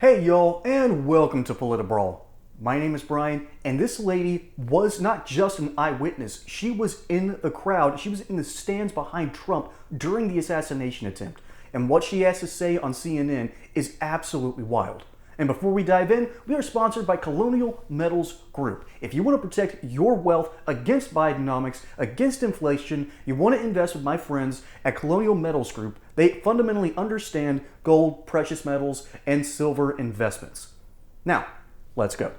Hey y'all, and welcome to Brawl. My name is Brian, and this lady was not just an eyewitness, she was in the crowd, she was in the stands behind Trump during the assassination attempt. And what she has to say on CNN is absolutely wild. And before we dive in, we are sponsored by Colonial Metals Group. If you want to protect your wealth against Bidenomics, against inflation, you want to invest with my friends at Colonial Metals Group. They fundamentally understand gold, precious metals, and silver investments. Now, let's go.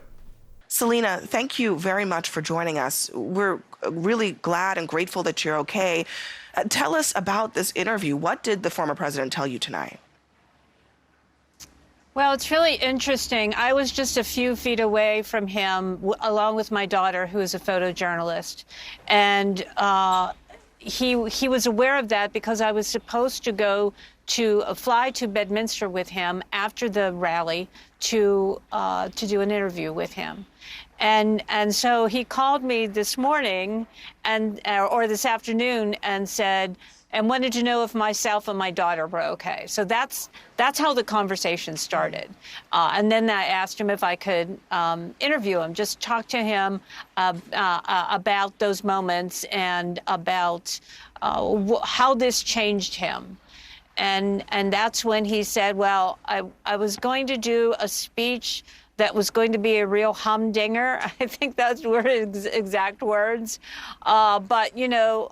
Selena, thank you very much for joining us. We're really glad and grateful that you're okay. Tell us about this interview. What did the former president tell you tonight? Well, it's really interesting. I was just a few feet away from him, along with my daughter, who is a photojournalist. And he was aware of that because I was supposed to go to fly to Bedminster with him after the rally to do an interview with him. And so he called me this morning or this afternoon and said, and wanted to know if myself and my daughter were okay. So that's how the conversation started. And then I asked him if I could interview him, just talk to him about those moments and about how this changed him. And that's when he said, well, I was going to do a speech that was going to be a real humdinger. I think those were his exact words. But, you know,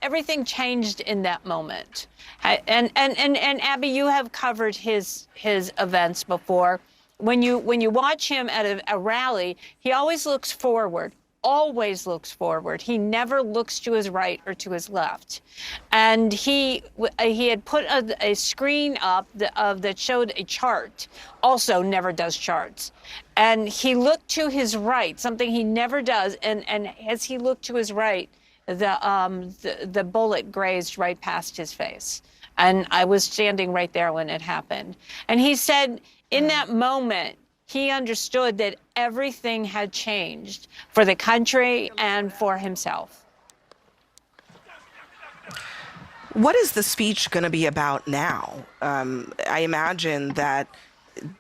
everything changed in that moment. And Abby, you have covered his events before. When you watch him at a rally, he always looks forward. Always looks forward. He never looks to his right or to his left. And he had put a screen up that showed a chart. Also never does charts. And he looked to his right, something he never does. And as he looked to his right, the bullet grazed right past his face. And I was standing right there when it happened. And he said, in that moment, he understood that everything had changed for the country and for himself. What is the speech going to be about now? I imagine that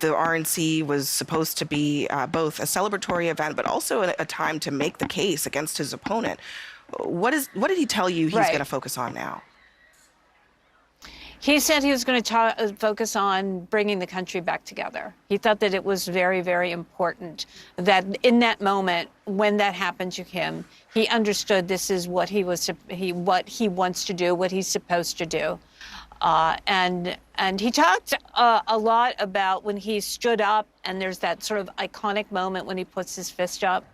the RNC was supposed to be both a celebratory event, but also a time to make the case against his opponent. What did he tell you he's going to focus on now? He said he was going to focus on bringing the country back together. He thought that it was very, very important that in that moment, when that happened to him, he understood this is what what he wants to do, what he's supposed to do. And he talked a lot about when he stood up, and there's that sort of iconic moment when he puts his fist up.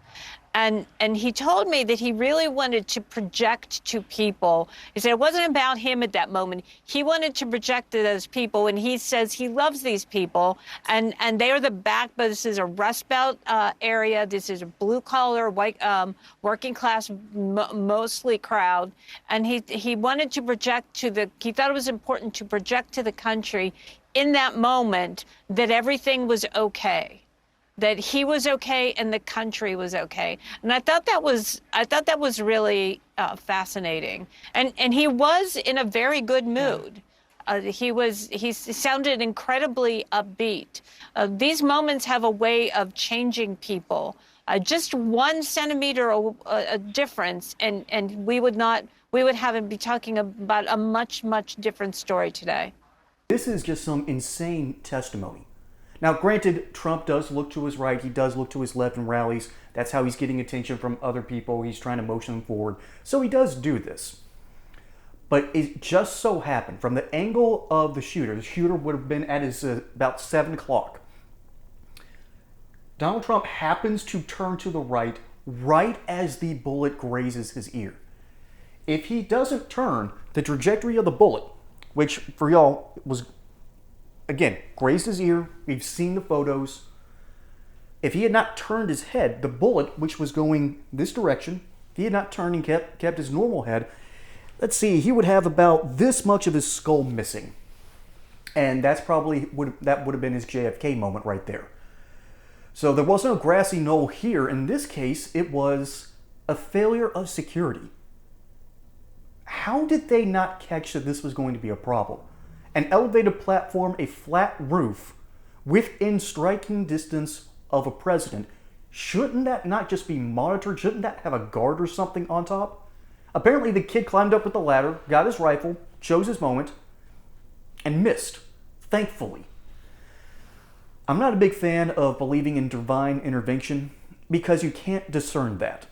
And he told me that he really wanted to project to people. He said it wasn't about him at that moment. He wanted to project to those people, and he says he loves these people, and they are the backbone. This is a Rust Belt area. This is a blue-collar, white, working-class, mostly crowd. And he wanted to project he thought it was important to project to the country in that moment that everything was okay. That he was okay and the country was okay. And I thought that was really fascinating. And he was in a very good mood. He sounded incredibly upbeat. These moments have a way of changing people. Just 1 centimeter a difference, and we would have him be talking about a much, much different story today. This is just some insane testimony. Now, granted, Trump does look to his right, he does look to his left in rallies. That's how he's getting attention from other people. He's trying to motion them forward. So he does do this. But it just so happened, from the angle of the shooter would have been at his about 7 o'clock. Donald Trump happens to turn to the right as the bullet grazes his ear. If he doesn't turn, the trajectory of the bullet, which for y'all was, again, grazed his ear. We've seen the photos. If he had not turned his head, the bullet, which was going this direction, if he had not turned and kept his normal head, let's see, he would have about this much of his skull missing. And that would have been his JFK moment right there. So there was no grassy knoll here. In this case, it was a failure of security. How did they not catch that this was going to be a problem? An elevated platform, a flat roof, within striking distance of a president, shouldn't that not just be monitored? Shouldn't that have a guard or something on top? Apparently the kid climbed up with the ladder, got his rifle, chose his moment, and missed, thankfully. I'm not a big fan of believing in divine intervention because you can't discern that.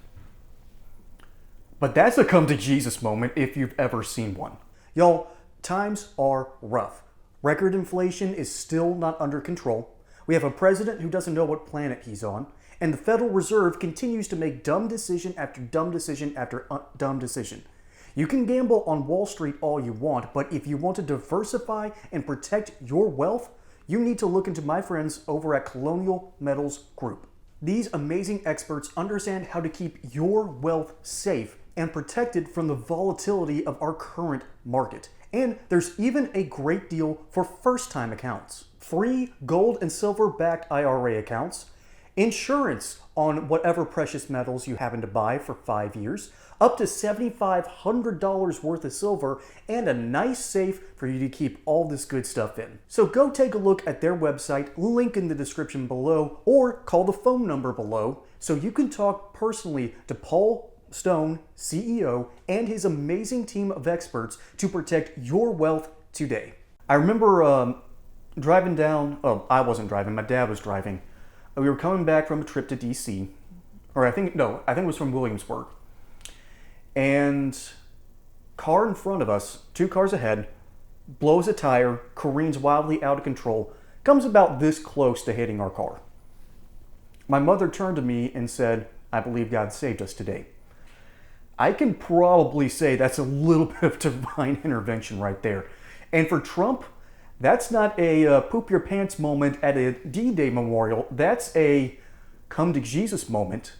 But that's a come to Jesus moment if you've ever seen one. Y'all, times are rough. Record inflation is still not under control. We have a president who doesn't know what planet he's on, and the Federal Reserve continues to make dumb decision after dumb decision after dumb decision. You can gamble on Wall Street all you want, but if you want to diversify and protect your wealth, you need to look into my friends over at Colonial Metals Group. These amazing experts understand how to keep your wealth safe and protected from the volatility of our current market. And there's even a great deal for first-time accounts. Free gold and silver-backed IRA accounts, insurance on whatever precious metals you happen to buy for 5 years, up to $7,500 worth of silver, and a nice safe for you to keep all this good stuff in. So go take a look at their website, link in the description below, or call the phone number below so you can talk personally to Paul Stone, CEO, and his amazing team of experts to protect your wealth today. I remember driving down, I wasn't driving, my dad was driving. We were coming back from a trip to DC, or I think it was from Williamsburg. And car in front of us, 2 cars ahead, blows a tire, careens wildly out of control, comes about this close to hitting our car. My mother turned to me and said, "I believe God saved us today." I can probably say that's a little bit of divine intervention right there. And for Trump, that's not a poop your pants moment at a D-Day memorial. That's a come to Jesus moment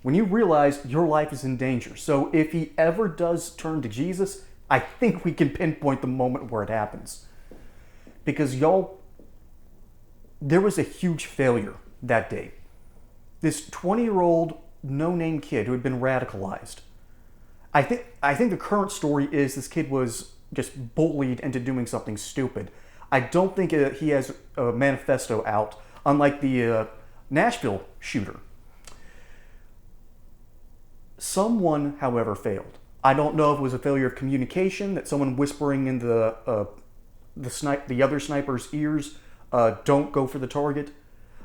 when you realize your life is in danger. So if he ever does turn to Jesus, I think we can pinpoint the moment where it happens. Because y'all, there was a huge failure that day. This 20-year-old no-name kid who had been radicalized. I think the current story is this kid was just bullied into doing something stupid. I don't think he has a manifesto out, unlike the Nashville shooter. Someone, however, failed. I don't know if it was a failure of communication, that someone whispering in the other sniper's ears, don't go for the target.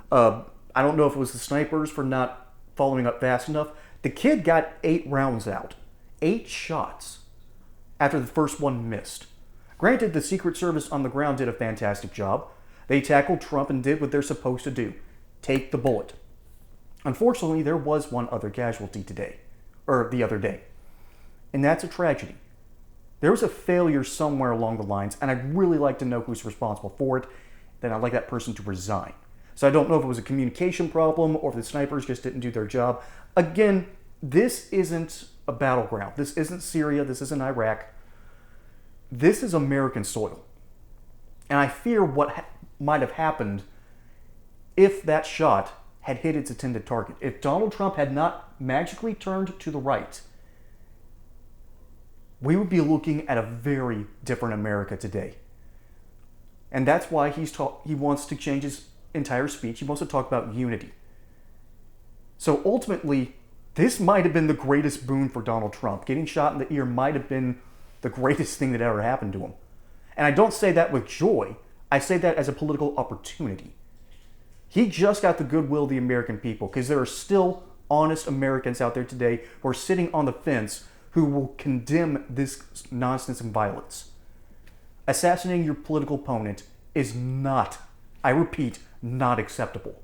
I don't know if it was the snipers for not following up fast enough. The kid got 8 rounds out. 8 shots after the first one missed. Granted, the Secret Service on the ground did a fantastic job. They tackled Trump and did what they're supposed to do. Take the bullet. Unfortunately, there was one other casualty the other day. And that's a tragedy. There was a failure somewhere along the lines, and I'd really like to know who's responsible for it. Then I'd like that person to resign. So I don't know if it was a communication problem or if the snipers just didn't do their job. Again, this isn't a battleground. This isn't Syria. This isn't Iraq. This is American soil. And I fear what might have happened if that shot had hit its intended target. If Donald Trump had not magically turned to the right, we would be looking at a very different America today. And that's why he wants to change his entire speech. He wants to talk about unity. So ultimately, this might have been the greatest boon for Donald Trump. Getting shot in the ear might have been the greatest thing that ever happened to him. And I don't say that with joy. I say that as a political opportunity. He just got the goodwill of the American people, because there are still honest Americans out there today who are sitting on the fence who will condemn this nonsense and violence. Assassinating your political opponent is not, I repeat, not acceptable.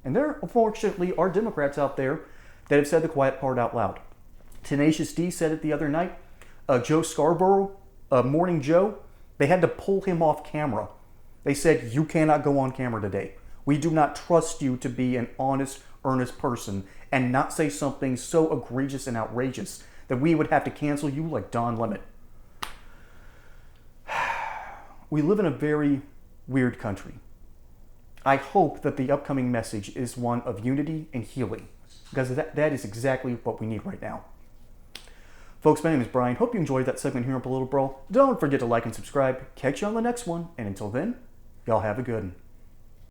And there, unfortunately, are Democrats out there that have said the quiet part out loud. Tenacious D said it the other night. Joe Scarborough, Morning Joe, they had to pull him off camera. They said, "You cannot go on camera today. We do not trust you to be an honest, earnest person and not say something so egregious and outrageous that we would have to cancel you like Don Lemon." We live in a very weird country. I hope that the upcoming message is one of unity and healing, because that is exactly what we need right now. Folks, my name is Brian. Hope you enjoyed that segment here on Political Brawl. Don't forget to like and subscribe. Catch you on the next one. And until then, y'all have a good one.